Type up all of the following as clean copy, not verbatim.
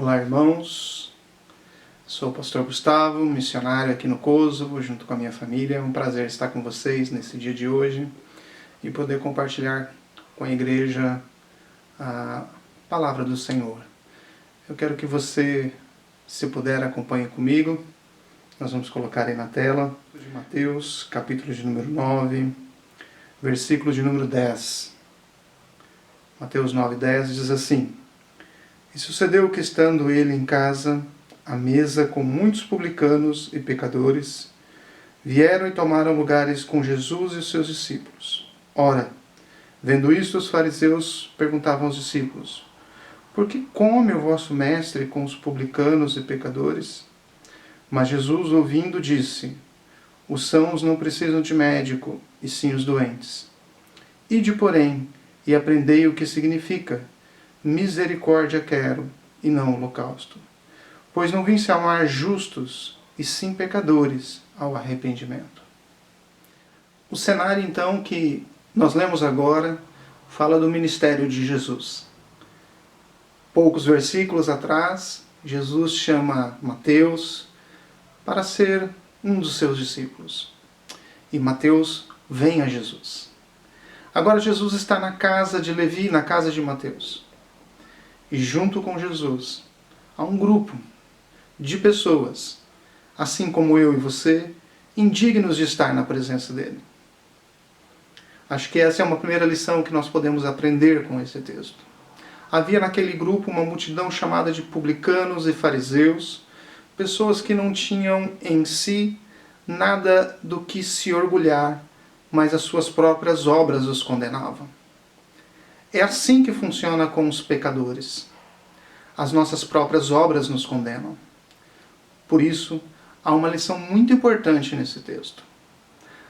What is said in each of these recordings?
Olá, irmãos. Sou o pastor Gustavo, missionário aqui no Kosovo, junto com a minha família. É um prazer estar com vocês nesse dia de hoje e poder compartilhar com a igreja a palavra do Senhor. Eu quero que você, se puder, acompanhe comigo. Nós vamos colocar aí na tela de Mateus, capítulo de número 9, versículo de número 10. Mateus 9:10 diz assim: E sucedeu que, estando ele em casa, à mesa com muitos publicanos e pecadores, vieram e tomaram lugares com Jesus e os seus discípulos. Ora, vendo isto, os fariseus perguntavam aos discípulos: Por que come o vosso mestre com os publicanos e pecadores? Mas Jesus, ouvindo, disse: Os sãos não precisam de médico, e sim os doentes. Ide, porém, e aprendei o que significa: misericórdia quero, e não holocausto. Pois não vim chamar justos, e sim pecadores ao arrependimento. O cenário, então, que nós lemos agora, fala do ministério de Jesus. Poucos versículos atrás, Jesus chama Mateus para ser um dos seus discípulos. E Mateus vem a Jesus. Agora Jesus está na casa de Levi, na casa de Mateus. E junto com Jesus, há um grupo de pessoas, assim como eu e você, indignos de estar na presença dele. Acho que essa é uma primeira lição que nós podemos aprender com esse texto. Havia naquele grupo uma multidão chamada de publicanos e fariseus, pessoas que não tinham em si nada do que se orgulhar, mas as suas próprias obras os condenavam. É assim que funciona com os pecadores. As nossas próprias obras nos condenam. Por isso, há uma lição muito importante nesse texto.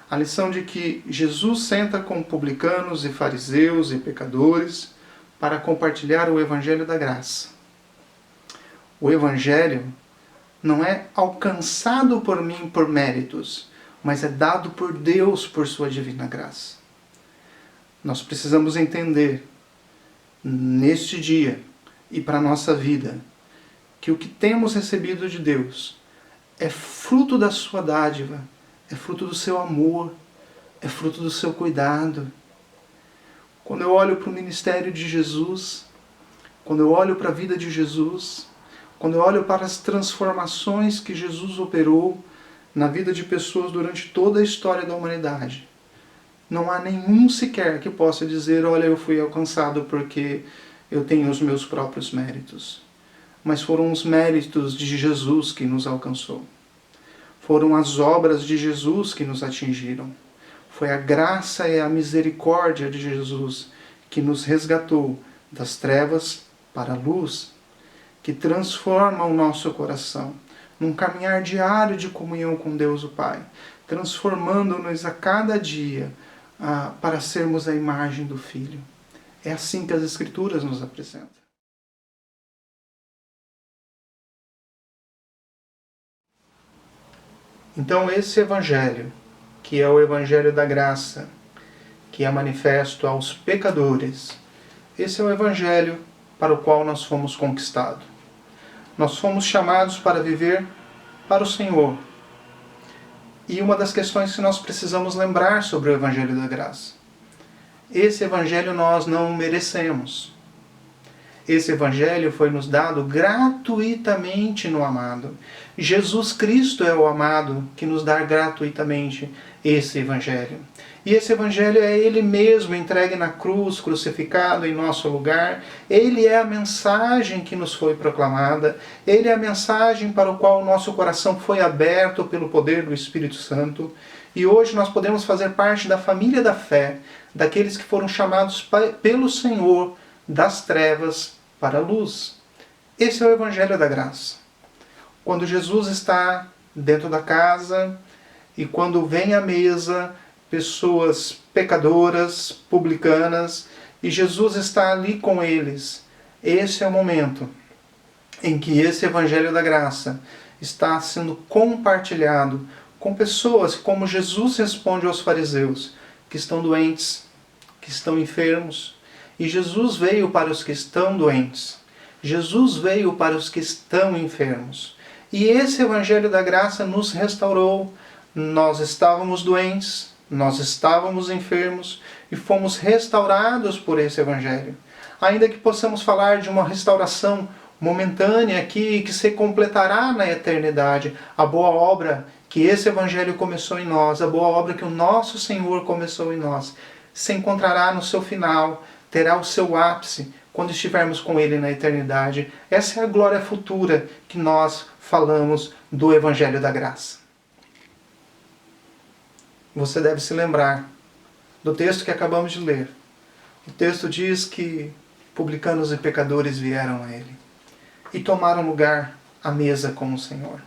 A lição de que Jesus senta com publicanos e fariseus e pecadores para compartilhar o Evangelho da graça. O Evangelho não é alcançado por mim por méritos, mas é dado por Deus por sua divina graça. Nós precisamos entender, neste dia e para a nossa vida, que o que temos recebido de Deus é fruto da sua dádiva, é fruto do seu amor, é fruto do seu cuidado. Quando eu olho para o ministério de Jesus, quando eu olho para a vida de Jesus, quando eu olho para as transformações que Jesus operou na vida de pessoas durante toda a história da humanidade, não há nenhum sequer que possa dizer: olha, eu fui alcançado porque eu tenho os meus próprios méritos. Mas foram os méritos de Jesus que nos alcançou. Foram as obras de Jesus que nos atingiram. Foi a graça e a misericórdia de Jesus que nos resgatou das trevas para a luz, que transforma o nosso coração num caminhar diário de comunhão com Deus o Pai, transformando-nos a cada dia para sermos a imagem do Filho. É assim que as Escrituras nos apresentam. Então esse Evangelho, que é o Evangelho da graça, que é manifesto aos pecadores, esse é o Evangelho para o qual nós fomos conquistados. Nós fomos chamados para viver para o Senhor. E uma das questões que nós precisamos lembrar sobre o Evangelho da graça: esse Evangelho nós não merecemos. Esse Evangelho foi nos dado gratuitamente no amado. Jesus Cristo é o amado que nos dá gratuitamente esse Evangelho. E esse Evangelho é Ele mesmo entregue na cruz, crucificado em nosso lugar. Ele é a mensagem que nos foi proclamada. Ele é a mensagem para o qual o nosso coração foi aberto pelo poder do Espírito Santo. E hoje nós podemos fazer parte da família da fé, daqueles que foram chamados pelo Senhor das trevas para a luz. Esse é o Evangelho da graça. Quando Jesus está dentro da casa e quando vem à mesa pessoas pecadoras, publicanas, e Jesus está ali com eles, esse é o momento em que esse Evangelho da graça está sendo compartilhado com pessoas, como Jesus responde aos fariseus, que estão doentes, que estão enfermos. E Jesus veio para os que estão doentes. Jesus veio para os que estão enfermos. E esse Evangelho da Graça nos restaurou. Nós estávamos doentes, nós estávamos enfermos e fomos restaurados por esse Evangelho. Ainda que possamos falar de uma restauração momentânea aqui, que se completará na eternidade, a boa obra que esse Evangelho começou em nós, a boa obra que o nosso Senhor começou em nós, se encontrará no seu final, terá o seu ápice quando estivermos com Ele na eternidade. Essa é a glória futura que nós falamos do Evangelho da Graça. Você deve se lembrar do texto que acabamos de ler. O texto diz que publicanos e pecadores vieram a Ele e tomaram lugar à mesa com o Senhor.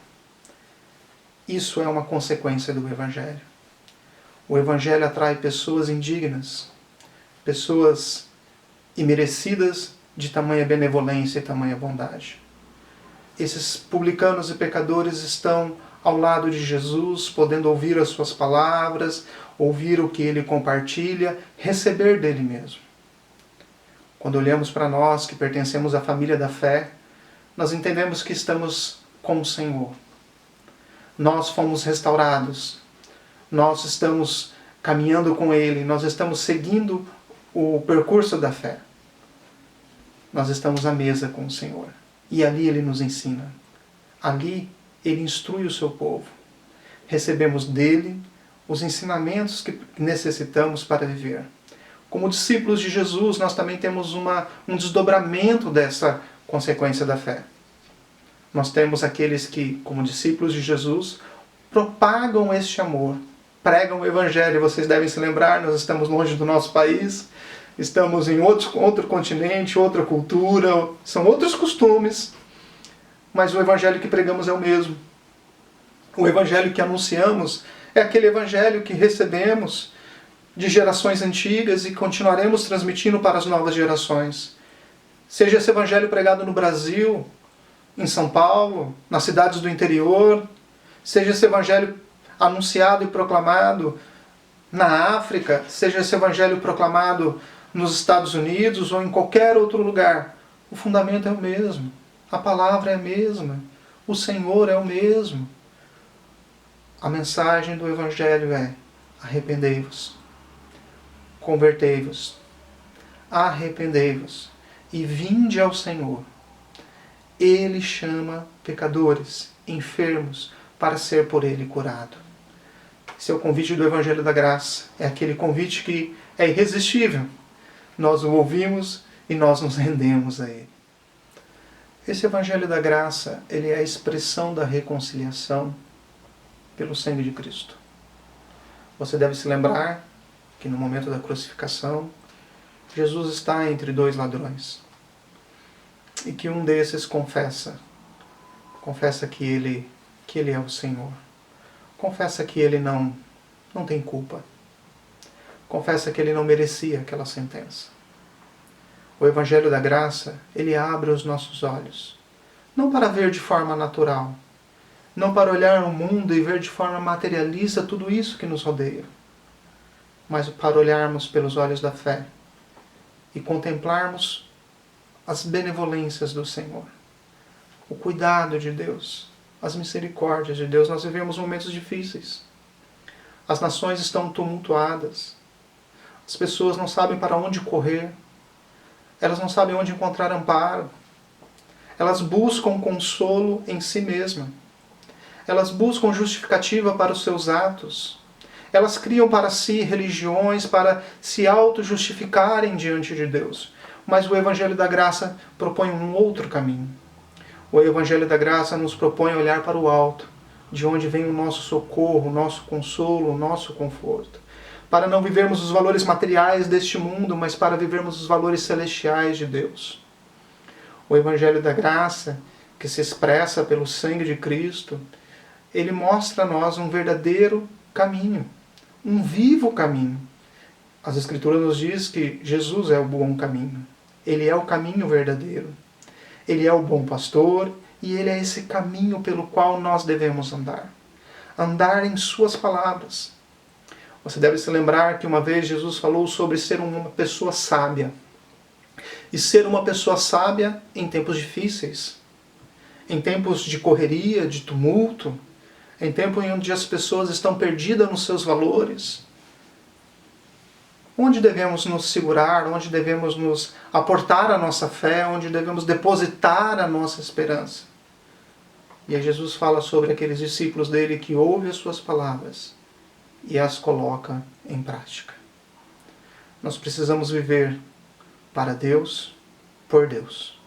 Isso é uma consequência do Evangelho. O Evangelho atrai pessoas indignas, pessoas imerecidas de tamanha benevolência e tamanha bondade. Esses publicanos e pecadores estão ao lado de Jesus, podendo ouvir as suas palavras, ouvir o que Ele compartilha, receber dele mesmo. Quando olhamos para nós, que pertencemos à família da fé, nós entendemos que estamos com o Senhor. Nós fomos restaurados, nós estamos caminhando com Ele, nós estamos seguindo o percurso da fé. Nós estamos à mesa com o Senhor. E ali Ele nos ensina. Ali Ele instrui o seu povo. Recebemos dele os ensinamentos que necessitamos para viver. Como discípulos de Jesus, nós também temos um desdobramento dessa consequência da fé. Nós temos aqueles que, como discípulos de Jesus, propagam este amor, pregam o Evangelho. Vocês devem se lembrar, nós estamos longe do nosso país, estamos em outro continente, outra cultura, são outros costumes, mas o Evangelho que pregamos é o mesmo. O Evangelho que anunciamos é aquele Evangelho que recebemos de gerações antigas e continuaremos transmitindo para as novas gerações. Seja esse Evangelho pregado no Brasil, em São Paulo, nas cidades do interior, seja esse Evangelho anunciado e proclamado na África, seja esse Evangelho proclamado nos Estados Unidos ou em qualquer outro lugar, o fundamento é o mesmo, a palavra é a mesma, o Senhor é o mesmo. A mensagem do Evangelho é: arrependei-vos, convertei-vos, arrependei-vos e vinde ao Senhor. Ele chama pecadores, enfermos, para ser por Ele curado. Esse é o convite do Evangelho da Graça. É aquele convite que é irresistível. Nós o ouvimos e nós nos rendemos a Ele. Esse Evangelho da Graça, ele é a expressão da reconciliação pelo sangue de Cristo. Você deve se lembrar que no momento da crucificação, Jesus está entre dois ladrões. E que um desses confessa que ele é o Senhor. Confessa que ele não tem culpa. Confessa que ele não merecia aquela sentença. O Evangelho da Graça, ele abre os nossos olhos. Não para ver de forma natural. Não para olhar o mundo e ver de forma materialista tudo isso que nos rodeia. Mas para olharmos pelos olhos da fé e contemplarmos as benevolências do Senhor, o cuidado de Deus, as misericórdias de Deus. Nós vivemos momentos difíceis. As nações estão tumultuadas. As pessoas não sabem para onde correr. Elas não sabem onde encontrar amparo. Elas buscam consolo em si mesmas. Elas buscam justificativa para os seus atos. Elas criam para si religiões para se auto-justificarem diante de Deus. Mas o Evangelho da Graça propõe um outro caminho. O Evangelho da Graça nos propõe olhar para o alto, de onde vem o nosso socorro, o nosso consolo, o nosso conforto. Para não vivermos os valores materiais deste mundo, mas para vivermos os valores celestiais de Deus. O Evangelho da Graça, que se expressa pelo sangue de Cristo, ele mostra a nós um verdadeiro caminho, um vivo caminho. As Escrituras nos diz que Jesus é o bom caminho. Ele é o caminho verdadeiro. Ele é o bom pastor e ele é esse caminho pelo qual nós devemos andar. Andar em suas palavras. Você deve se lembrar que uma vez Jesus falou sobre ser uma pessoa sábia. e ser uma pessoa sábia em tempos difíceis, em tempos de correria, de tumulto, em tempos onde as pessoas estão perdidas nos seus valores. Onde devemos nos segurar, onde devemos nos aportar a nossa fé, onde devemos depositar a nossa esperança. E aí Jesus fala sobre aqueles discípulos dele que ouvem as suas palavras e as coloca em prática. Nós precisamos viver para Deus, por Deus.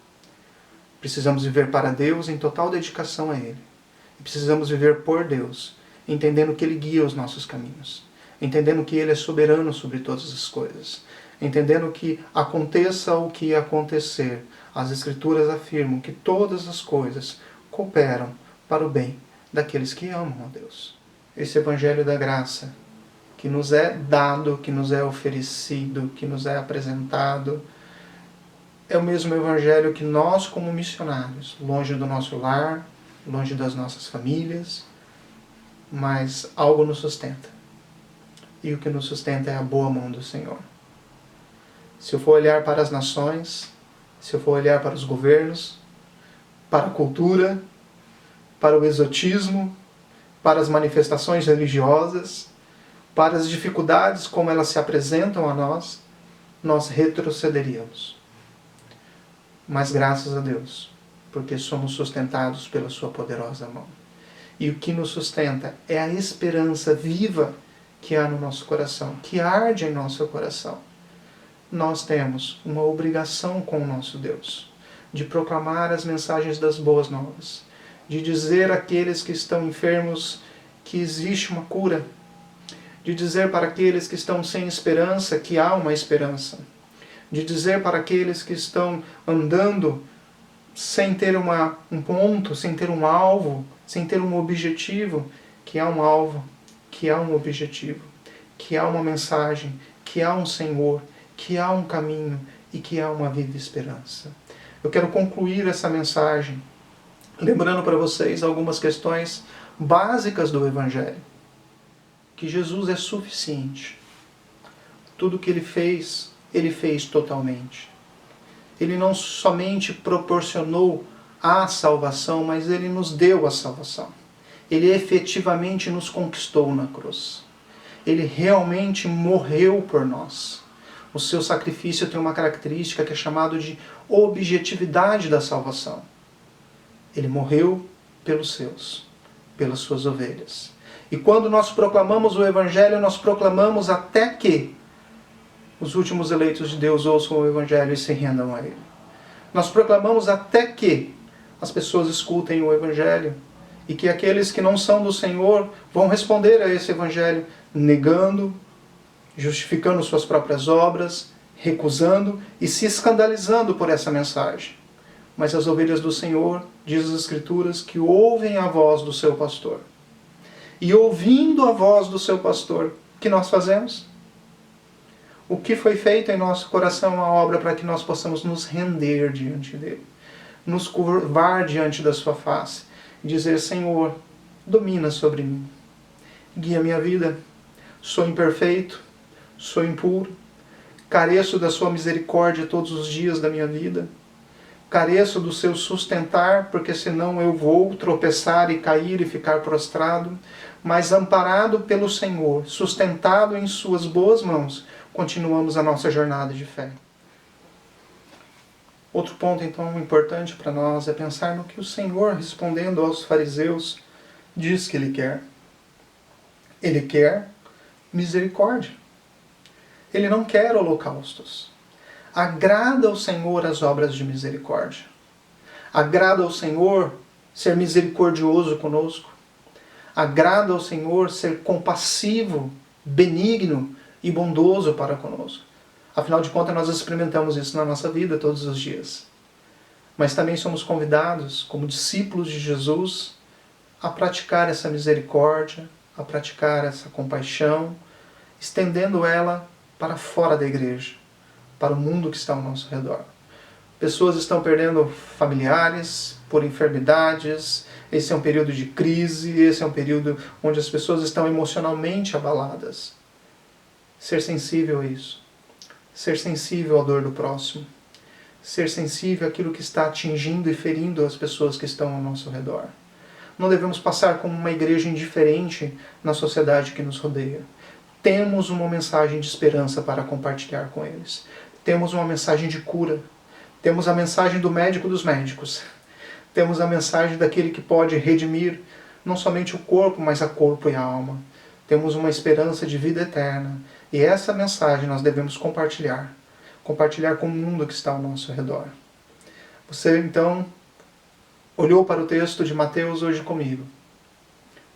Precisamos viver para Deus em total dedicação a Ele. E precisamos viver por Deus, entendendo que Ele guia os nossos caminhos. Entendendo que Ele é soberano sobre todas as coisas. Entendendo que aconteça o que acontecer, as Escrituras afirmam que todas as coisas cooperam para o bem daqueles que amam a Deus. Esse Evangelho da Graça que nos é dado, que nos é oferecido, que nos é apresentado, é o mesmo Evangelho que nós, como missionários, longe do nosso lar, longe das nossas famílias, mas algo nos sustenta. E o que nos sustenta é a boa mão do Senhor. Se eu for olhar para as nações, se eu for olhar para os governos, para a cultura, para o exotismo, para as manifestações religiosas, para as dificuldades como elas se apresentam a nós, nós retrocederíamos. Mas graças a Deus, porque somos sustentados pela sua poderosa mão. E o que nos sustenta é a esperança viva que há no nosso coração, que arde em nosso coração. Nós temos uma obrigação com o nosso Deus, de proclamar as mensagens das boas novas, de dizer àqueles que estão enfermos que existe uma cura, de dizer para aqueles que estão sem esperança que há uma esperança, de dizer para aqueles que estão andando sem ter um ponto, sem ter um alvo, sem ter um objetivo, que há um alvo, que há um objetivo, que há uma mensagem, que há um Senhor, que há um caminho e que há uma viva esperança. Eu quero concluir essa mensagem lembrando para vocês algumas questões básicas do Evangelho. Que Jesus é suficiente. Tudo que Ele fez totalmente. Ele não somente proporcionou a salvação, mas Ele nos deu a salvação. Ele efetivamente nos conquistou na cruz. Ele realmente morreu por nós. O seu sacrifício tem uma característica que é chamada de objetividade da salvação. Ele morreu pelos seus, pelas suas ovelhas. E quando nós proclamamos o Evangelho, nós proclamamos até que os últimos eleitos de Deus ouçam o Evangelho e se rendam a Ele. Nós proclamamos até que as pessoas escutem o Evangelho e que aqueles que não são do Senhor vão responder a esse Evangelho negando, justificando suas próprias obras, recusando e se escandalizando por essa mensagem. Mas as ovelhas do Senhor, diz as Escrituras, que ouvem a voz do seu pastor. E ouvindo a voz do seu pastor, o que nós fazemos? O que foi feito em nosso coração a obra para que nós possamos nos render diante dele, nos curvar diante da sua face e dizer: Senhor, domina sobre mim, guia minha vida, sou imperfeito, sou impuro, careço da sua misericórdia todos os dias da minha vida, careço do seu sustentar, porque senão eu vou tropeçar e cair e ficar prostrado, mas amparado pelo Senhor, sustentado em suas boas mãos, continuamos a nossa jornada de fé. Outro ponto, então, importante para nós é pensar no que o Senhor, respondendo aos fariseus, diz que Ele quer. Ele quer misericórdia. Ele não quer holocaustos. Agrada ao Senhor as obras de misericórdia. Agrada ao Senhor ser misericordioso conosco. Agrada ao Senhor ser compassivo, benigno e bondoso para conosco. Afinal de contas, nós experimentamos isso na nossa vida todos os dias. Mas também somos convidados, como discípulos de Jesus, a praticar essa misericórdia, a praticar essa compaixão, estendendo ela para fora da igreja, para o mundo que está ao nosso redor. Pessoas estão perdendo familiares por enfermidades, esse é um período de crise, esse é um período onde as pessoas estão emocionalmente abaladas. Ser sensível a isso. Ser sensível à dor do próximo. ser sensível àquilo que está atingindo e ferindo as pessoas que estão ao nosso redor. Não devemos passar como uma igreja indiferente na sociedade que nos rodeia. Temos uma mensagem de esperança para compartilhar com eles. Temos uma mensagem de cura. Temos a mensagem do médico dos médicos. Temos a mensagem daquele que pode redimir não somente o corpo, mas a corpo e a alma. Temos uma esperança de vida eterna. E essa mensagem nós devemos compartilhar. Compartilhar com o mundo que está ao nosso redor. Você, então, olhou para o texto de Mateus hoje comigo.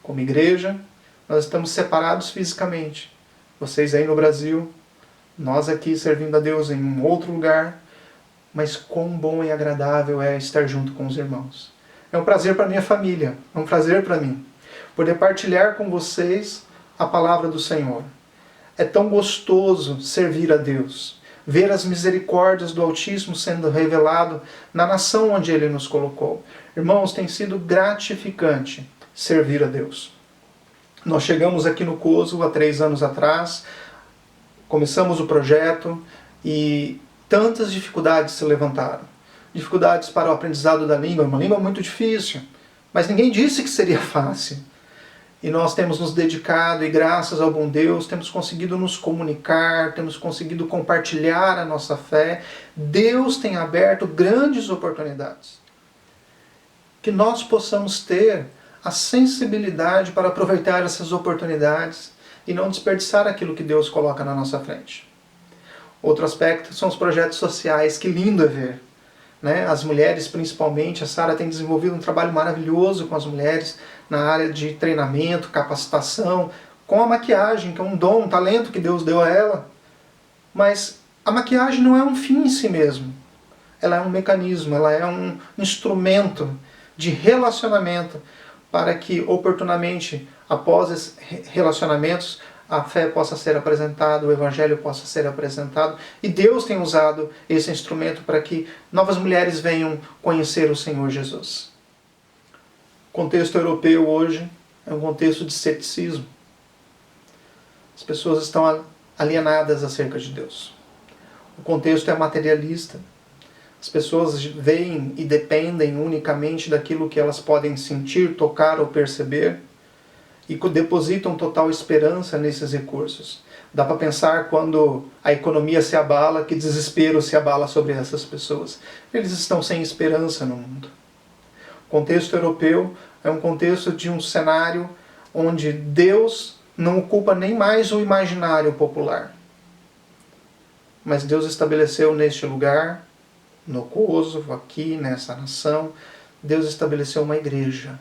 Como igreja, nós estamos separados fisicamente. Vocês aí no Brasil, nós aqui servindo a Deus em um outro lugar. Mas quão bom e agradável é estar junto com os irmãos. É um prazer para a minha família, é um prazer para mim, poder partilhar com vocês a palavra do Senhor. É tão gostoso servir a Deus, ver as misericórdias do Altíssimo sendo revelado na nação onde Ele nos colocou. Irmãos, tem sido gratificante servir a Deus. Nós chegamos aqui no Kosovo há 3 anos atrás, começamos o projeto e tantas dificuldades se levantaram. Dificuldades para o aprendizado da língua, uma língua muito difícil, mas ninguém disse que seria fácil. E nós temos nos dedicado e graças ao bom Deus temos conseguido nos comunicar, temos conseguido compartilhar a nossa fé. Deus tem aberto grandes oportunidades. Que nós possamos ter a sensibilidade para aproveitar essas oportunidades e não desperdiçar aquilo que Deus coloca na nossa frente. Outro aspecto são os projetos sociais, que lindo é ver. Né? As mulheres, principalmente, a Sara tem desenvolvido um trabalho maravilhoso com as mulheres na área de treinamento, capacitação, com a maquiagem, que é um dom, um talento que Deus deu a ela. Mas a maquiagem não é um fim em si mesmo. Ela é um mecanismo, ela é um instrumento de relacionamento para que, oportunamente, após esses relacionamentos, a fé possa ser apresentada, o Evangelho possa ser apresentado. E Deus tem usado esse instrumento para que novas mulheres venham conhecer o Senhor Jesus. O contexto europeu hoje é um contexto de ceticismo. As pessoas estão alienadas acerca de Deus. O contexto é materialista. As pessoas veem e dependem unicamente daquilo que elas podem sentir, tocar ou perceber. E depositam total esperança nesses recursos. Dá para pensar quando a economia se abala, que desespero se abala sobre essas pessoas. Eles estão sem esperança no mundo. O contexto europeu é um contexto de um cenário onde Deus não ocupa nem mais o imaginário popular. Mas Deus estabeleceu neste lugar, no Kosovo, aqui nessa nação, Deus estabeleceu uma igreja.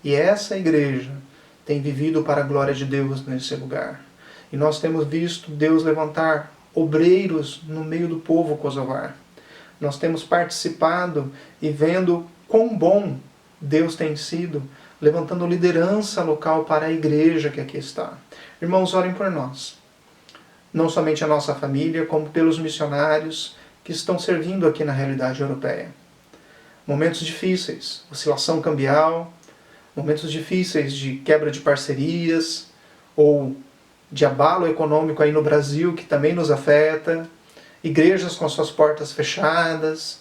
E essa igreja tem vivido para a glória de Deus nesse lugar. E nós temos visto Deus levantar obreiros no meio do povo kosovar. Nós temos participado e vendo quão bom Deus tem sido, levantando liderança local para a igreja que aqui está. Irmãos, orem por nós. Não somente a nossa família, como pelos missionários que estão servindo aqui na realidade europeia. Momentos difíceis, oscilação cambial, momentos difíceis de quebra de parcerias ou de abalo econômico aí no Brasil, que também nos afeta, igrejas com suas portas fechadas.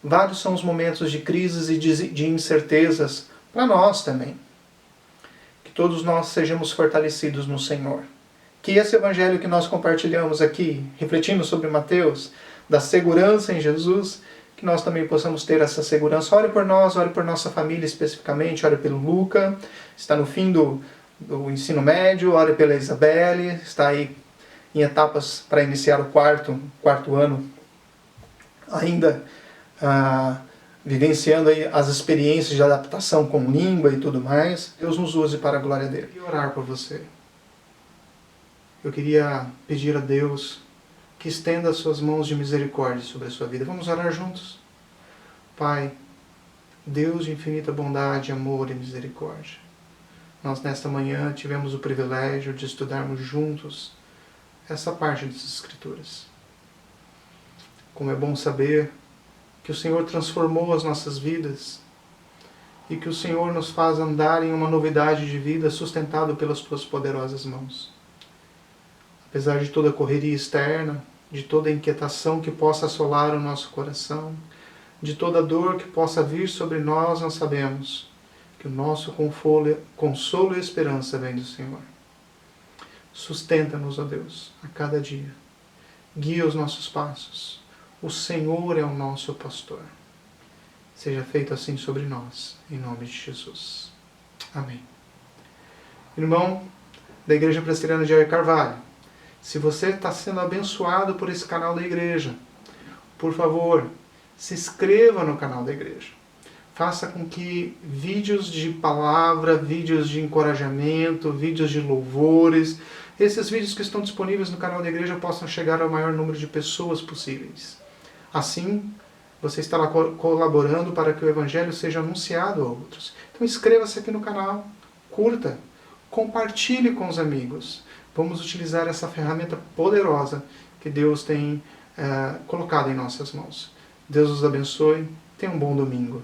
Vários são os momentos de crises e de incertezas para nós também. Que todos nós sejamos fortalecidos no Senhor. Que esse evangelho que nós compartilhamos aqui, refletindo sobre Mateus, da segurança em Jesus, que nós também possamos ter essa segurança. Ore por nós, ore por nossa família especificamente, ore pelo Luca, está no fim do ensino médio, ore pela Isabelle, está aí em etapas para iniciar o quarto ano, ainda vivenciando aí as experiências de adaptação com língua e tudo mais. Deus nos use para a glória dele. E orar por você. Eu queria pedir a Deus que estenda as suas mãos de misericórdia sobre a sua vida. Vamos orar juntos? Pai, Deus de infinita bondade, amor e misericórdia, nós nesta manhã tivemos o privilégio de estudarmos juntos essa parte das Escrituras. Como é bom saber que o Senhor transformou as nossas vidas e que o Senhor nos faz andar em uma novidade de vida sustentado pelas tuas poderosas mãos. Apesar de toda a correria externa, de toda inquietação que possa assolar o nosso coração, de toda dor que possa vir sobre nós, nós sabemos que o nosso consolo e esperança vem do Senhor. Sustenta-nos, ó Deus, a cada dia. Guia os nossos passos. O Senhor é o nosso pastor. Seja feito assim sobre nós, em nome de Jesus. Amém. Irmão da Igreja Presbiteriana de Jair Carvalho, se você está sendo abençoado por esse canal da igreja, por favor, se inscreva no canal da igreja. Faça com que vídeos de palavra, vídeos de encorajamento, vídeos de louvores, esses vídeos que estão disponíveis no canal da igreja possam chegar ao maior número de pessoas possíveis. Assim, você estará colaborando para que o Evangelho seja anunciado a outros. Então inscreva-se aqui no canal, curta, compartilhe com os amigos. Vamos utilizar essa ferramenta poderosa que Deus tem colocado em nossas mãos. Deus os abençoe. Tenha um bom domingo.